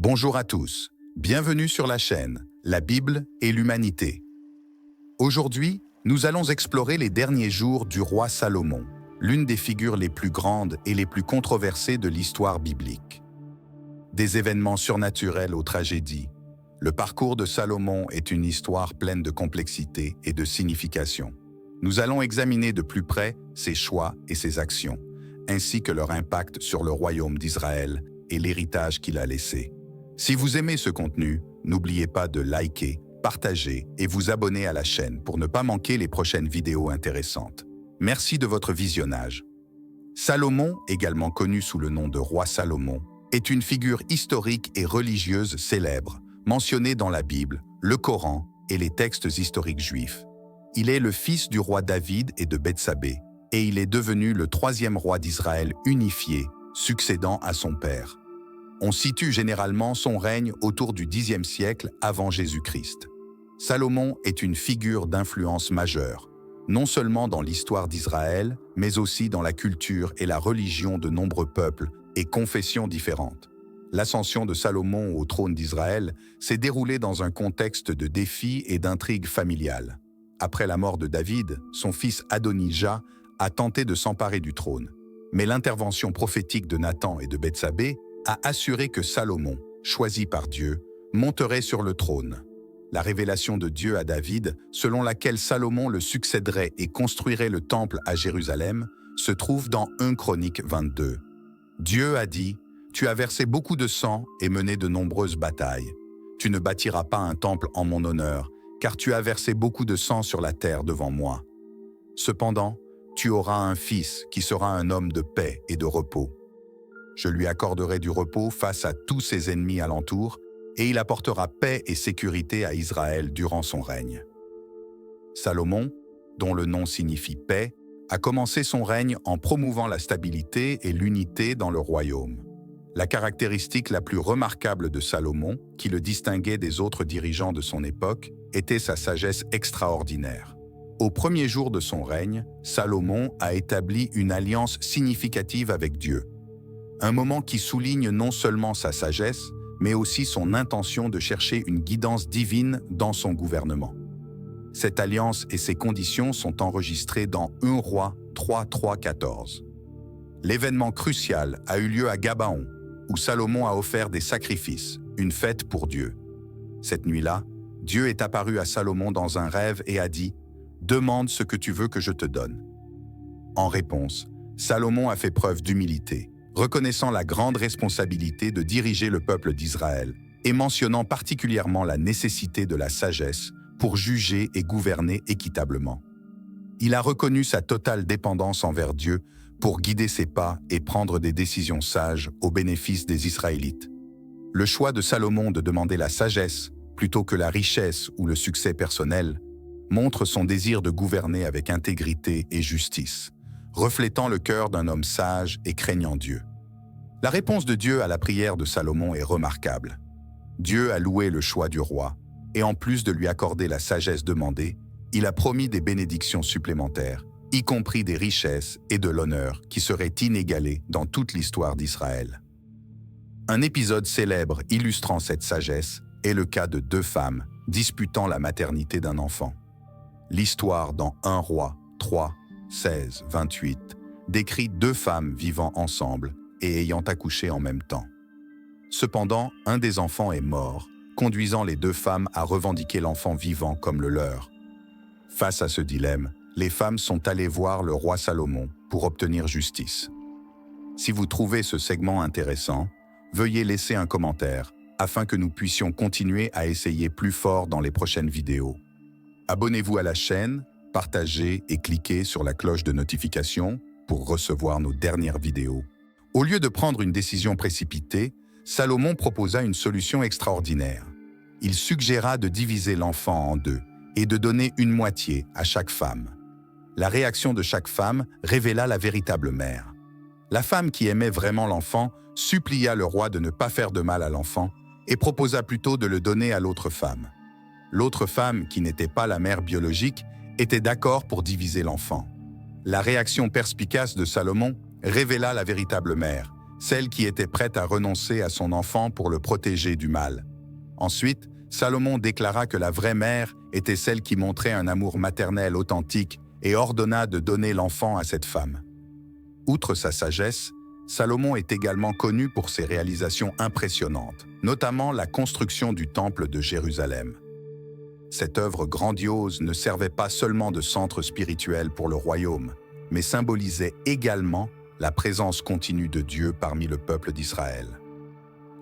Bonjour à tous, bienvenue sur la chaîne La Bible et l'Humanité. Aujourd'hui, nous allons explorer les derniers jours du roi Salomon, l'une des figures les plus grandes et les plus controversées de l'histoire biblique. Des événements surnaturels aux tragédies, le parcours de Salomon est une histoire pleine de complexité et de signification. Nous allons examiner de plus près ses choix et ses actions, ainsi que leur impact sur le royaume d'Israël et l'héritage qu'il a laissé. Si vous aimez ce contenu, n'oubliez pas de liker, partager et vous abonner à la chaîne pour ne pas manquer les prochaines vidéos intéressantes. Merci de votre visionnage. Salomon, également connu sous le nom de roi Salomon, est une figure historique et religieuse célèbre, mentionnée dans la Bible, le Coran et les textes historiques juifs. Il est le fils du roi David et de Bethsabée, et il est devenu le troisième roi d'Israël unifié, succédant à son père. On situe généralement son règne autour du Xe siècle avant Jésus-Christ. Salomon est une figure d'influence majeure, non seulement dans l'histoire d'Israël, mais aussi dans la culture et la religion de nombreux peuples et confessions différentes. L'ascension de Salomon au trône d'Israël s'est déroulée dans un contexte de défis et d'intrigues familiales. Après la mort de David, son fils Adonijah a tenté de s'emparer du trône. Mais l'intervention prophétique de Nathan et de Bethsabée a assuré que Salomon, choisi par Dieu, monterait sur le trône. La révélation de Dieu à David, selon laquelle Salomon le succéderait et construirait le temple à Jérusalem, se trouve dans 1 Chroniques 22. Dieu a dit « Tu as versé beaucoup de sang et mené de nombreuses batailles. Tu ne bâtiras pas un temple en mon honneur, car tu as versé beaucoup de sang sur la terre devant moi. Cependant, tu auras un fils qui sera un homme de paix et de repos. Je lui accorderai du repos face à tous ses ennemis alentour, et il apportera paix et sécurité à Israël durant son règne. » Salomon, dont le nom signifie paix, a commencé son règne en promouvant la stabilité et l'unité dans le royaume. La caractéristique la plus remarquable de Salomon, qui le distinguait des autres dirigeants de son époque, était sa sagesse extraordinaire. Au premier jour de son règne, Salomon a établi une alliance significative avec Dieu. Un moment qui souligne non seulement sa sagesse, mais aussi son intention de chercher une guidance divine dans son gouvernement. Cette alliance et ses conditions sont enregistrées dans 1 Roi 3:14. L'événement crucial a eu lieu à Gabaon, où Salomon a offert des sacrifices, une fête pour Dieu. Cette nuit-là, Dieu est apparu à Salomon dans un rêve et a dit « Demande ce que tu veux que je te donne. » En réponse, Salomon a fait preuve d'humilité, reconnaissant la grande responsabilité de diriger le peuple d'Israël et mentionnant particulièrement la nécessité de la sagesse pour juger et gouverner équitablement. Il a reconnu sa totale dépendance envers Dieu pour guider ses pas et prendre des décisions sages au bénéfice des Israélites. Le choix de Salomon de demander la sagesse plutôt que la richesse ou le succès personnel montre son désir de gouverner avec intégrité et justice, reflétant le cœur d'un homme sage et craignant Dieu. La réponse de Dieu à la prière de Salomon est remarquable. Dieu a loué le choix du roi, et en plus de lui accorder la sagesse demandée, il a promis des bénédictions supplémentaires, y compris des richesses et de l'honneur qui seraient inégalés dans toute l'histoire d'Israël. Un épisode célèbre illustrant cette sagesse est le cas de 2 femmes disputant la maternité d'un enfant. L'histoire dans 1 Roi 3, 16, 28 décrit 2 femmes vivant ensemble et ayant accouché en même temps. Cependant, un des enfants est mort, conduisant les 2 femmes à revendiquer l'enfant vivant comme le leur. Face à ce dilemme, les femmes sont allées voir le roi Salomon pour obtenir justice. Si vous trouvez ce segment intéressant, veuillez laisser un commentaire afin que nous puissions continuer à essayer plus fort dans les prochaines vidéos. Abonnez-vous à la chaîne, partagez et cliquez sur la cloche de notification pour recevoir nos dernières vidéos. Au lieu de prendre une décision précipitée, Salomon proposa une solution extraordinaire. Il suggéra de diviser l'enfant en 2 et de donner une moitié à chaque femme. La réaction de chaque femme révéla la véritable mère. La femme qui aimait vraiment l'enfant supplia le roi de ne pas faire de mal à l'enfant et proposa plutôt de le donner à l'autre femme. L'autre femme, qui n'était pas la mère biologique, était d'accord pour diviser l'enfant. La réaction perspicace de Salomon révéla la véritable mère, celle qui était prête à renoncer à son enfant pour le protéger du mal. Ensuite, Salomon déclara que la vraie mère était celle qui montrait un amour maternel authentique et ordonna de donner l'enfant à cette femme. Outre sa sagesse, Salomon est également connu pour ses réalisations impressionnantes, notamment la construction du Temple de Jérusalem. Cette œuvre grandiose ne servait pas seulement de centre spirituel pour le royaume, mais symbolisait également la présence continue de Dieu parmi le peuple d'Israël.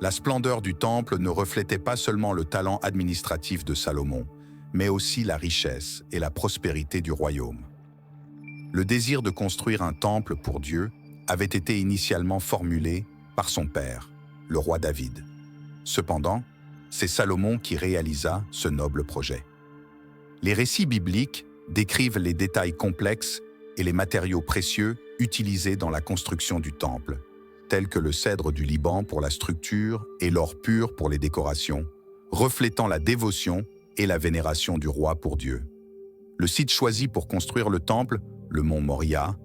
La splendeur du temple ne reflétait pas seulement le talent administratif de Salomon, mais aussi la richesse et la prospérité du royaume. Le désir de construire un temple pour Dieu avait été initialement formulé par son père, le roi David. Cependant, c'est Salomon qui réalisa ce noble projet. Les récits bibliques décrivent les détails complexes et les matériaux précieux utilisés dans la construction du temple, tels que le cèdre du Liban pour la structure et l'or pur pour les décorations, reflétant la dévotion et la vénération du roi pour Dieu. Le site choisi pour construire le temple, le mont Moria,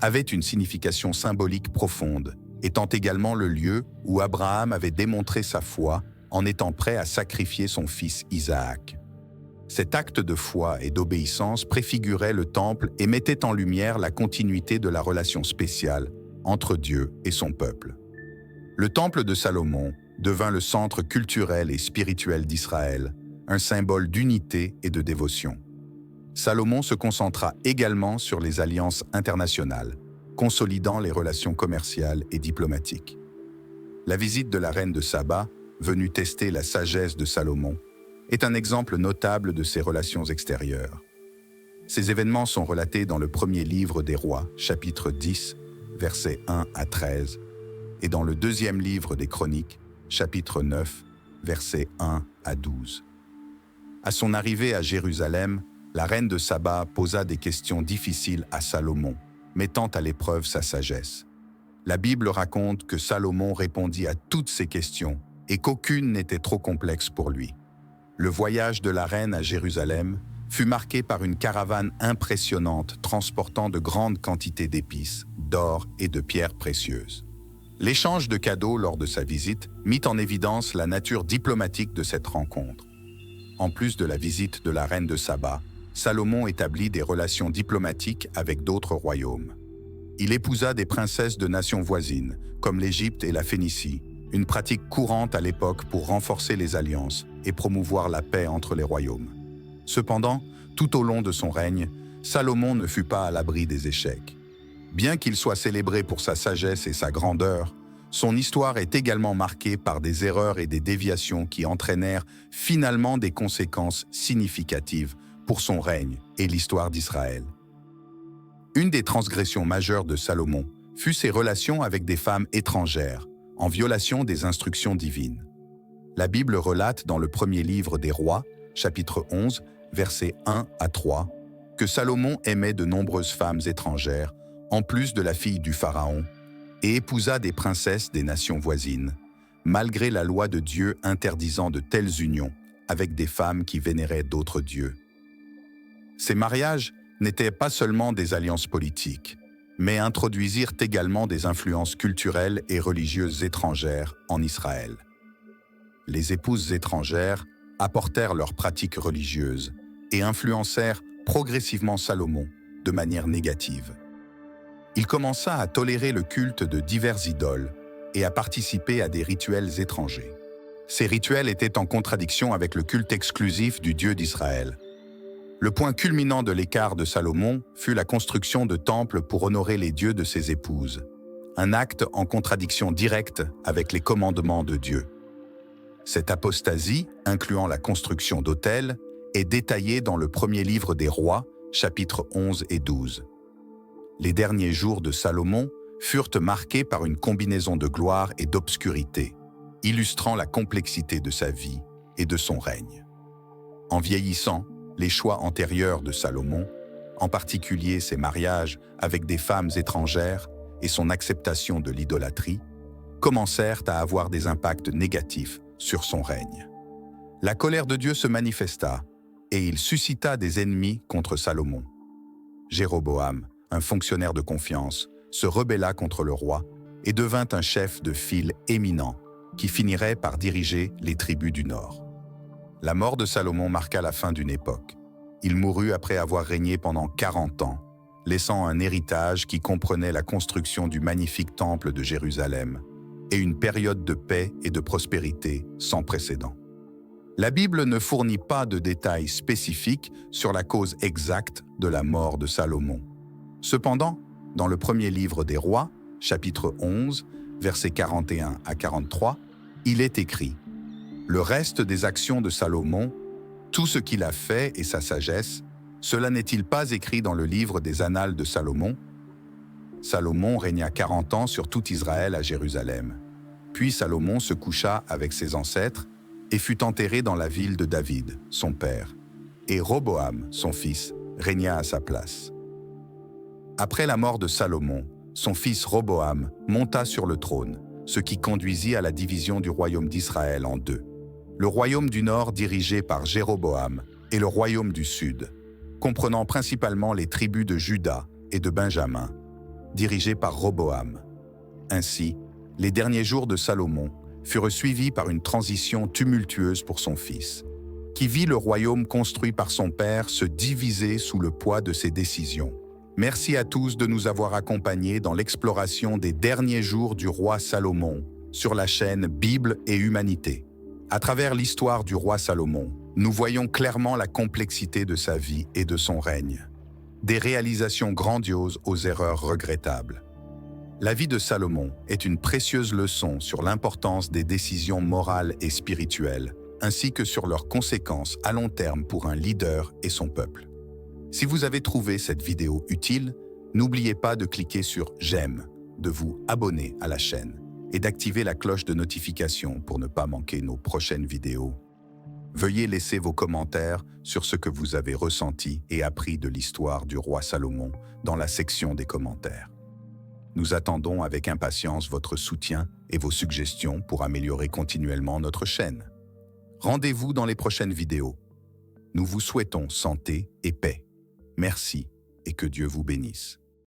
avait une signification symbolique profonde, étant également le lieu où Abraham avait démontré sa foi en étant prêt à sacrifier son fils Isaac. Cet acte de foi et d'obéissance préfigurait le temple et mettait en lumière la continuité de la relation spéciale entre Dieu et son peuple. Le temple de Salomon devint le centre culturel et spirituel d'Israël, un symbole d'unité et de dévotion. Salomon se concentra également sur les alliances internationales, consolidant les relations commerciales et diplomatiques. La visite de la reine de Saba, venue tester la sagesse de Salomon, est un exemple notable de ces relations extérieures. Ces événements sont relatés dans le premier livre des Rois, chapitre 10, versets 1 à 13, et dans le deuxième livre des Chroniques, chapitre 9, versets 1 à 12. À son arrivée à Jérusalem, la reine de Saba posa des questions difficiles à Salomon, mettant à l'épreuve sa sagesse. La Bible raconte que Salomon répondit à toutes ces questions et qu'aucune n'était trop complexe pour lui. Le voyage de la reine à Jérusalem fut marqué par une caravane impressionnante transportant de grandes quantités d'épices, d'or et de pierres précieuses. L'échange de cadeaux lors de sa visite mit en évidence la nature diplomatique de cette rencontre. En plus de la visite de la reine de Saba, Salomon établit des relations diplomatiques avec d'autres royaumes. Il épousa des princesses de nations voisines, comme l'Égypte et la Phénicie, une pratique courante à l'époque pour renforcer les alliances et promouvoir la paix entre les royaumes. Cependant, tout au long de son règne, Salomon ne fut pas à l'abri des échecs. Bien qu'il soit célébré pour sa sagesse et sa grandeur, son histoire est également marquée par des erreurs et des déviations qui entraînèrent finalement des conséquences significatives pour son règne et l'histoire d'Israël. Une des transgressions majeures de Salomon fut ses relations avec des femmes étrangères, en violation des instructions divines. La Bible relate dans le premier livre des Rois, chapitre 11, versets 1 à 3, que Salomon aimait de nombreuses femmes étrangères, en plus de la fille du Pharaon, et épousa des princesses des nations voisines, malgré la loi de Dieu interdisant de telles unions avec des femmes qui vénéraient d'autres dieux. Ces mariages n'étaient pas seulement des alliances politiques, mais introduisirent également des influences culturelles et religieuses étrangères en Israël. Les épouses étrangères apportèrent leurs pratiques religieuses et influencèrent progressivement Salomon de manière négative. Il commença à tolérer le culte de diverses idoles et à participer à des rituels étrangers. Ces rituels étaient en contradiction avec le culte exclusif du Dieu d'Israël. Le point culminant de l'écart de Salomon fut la construction de temples pour honorer les dieux de ses épouses, un acte en contradiction directe avec les commandements de Dieu. Cette apostasie, incluant la construction d'autels, est détaillée dans le premier livre des Rois, chapitres 11 et 12. Les derniers jours de Salomon furent marqués par une combinaison de gloire et d'obscurité, illustrant la complexité de sa vie et de son règne. En vieillissant, les choix antérieurs de Salomon, en particulier ses mariages avec des femmes étrangères et son acceptation de l'idolâtrie, commencèrent à avoir des impacts négatifs sur son règne. La colère de Dieu se manifesta et il suscita des ennemis contre Salomon. Jéroboam, un fonctionnaire de confiance, se rebella contre le roi et devint un chef de file éminent qui finirait par diriger les tribus du Nord. La mort de Salomon marqua la fin d'une époque. Il mourut après avoir régné pendant 40 ans, laissant un héritage qui comprenait la construction du magnifique temple de Jérusalem et une période de paix et de prospérité sans précédent. La Bible ne fournit pas de détails spécifiques sur la cause exacte de la mort de Salomon. Cependant, dans le premier livre des Rois, chapitre 11, versets 41 à 43, il est écrit « Le reste des actions de Salomon, tout ce qu'il a fait et sa sagesse, cela n'est-il pas écrit dans le livre des Annales de Salomon ? Salomon régna 40 ans sur tout Israël à Jérusalem. Puis Salomon se coucha avec ses ancêtres et fut enterré dans la ville de David, son père. Et Roboam, son fils, régna à sa place. Après la mort de Salomon, son fils Roboam monta sur le trône, ce qui conduisit à la division du royaume d'Israël en deux. Le royaume du Nord dirigé par Jéroboam et le royaume du Sud, comprenant principalement les tribus de Juda et de Benjamin, dirigé par Roboam. Ainsi, les derniers jours de Salomon furent suivis par une transition tumultueuse pour son fils, qui vit le royaume construit par son père se diviser sous le poids de ses décisions. Merci à tous de nous avoir accompagnés dans l'exploration des derniers jours du roi Salomon sur la chaîne Bible et Humanité. À travers l'histoire du roi Salomon, nous voyons clairement la complexité de sa vie et de son règne. Des réalisations grandioses aux erreurs regrettables. La vie de Salomon est une précieuse leçon sur l'importance des décisions morales et spirituelles, ainsi que sur leurs conséquences à long terme pour un leader et son peuple. Si vous avez trouvé cette vidéo utile, n'oubliez pas de cliquer sur « J'aime », de vous abonner à la chaîne et d'activer la cloche de notification pour ne pas manquer nos prochaines vidéos. Veuillez laisser vos commentaires sur ce que vous avez ressenti et appris de l'histoire du roi Salomon dans la section des commentaires. Nous attendons avec impatience votre soutien et vos suggestions pour améliorer continuellement notre chaîne. Rendez-vous dans les prochaines vidéos. Nous vous souhaitons santé et paix. Merci et que Dieu vous bénisse.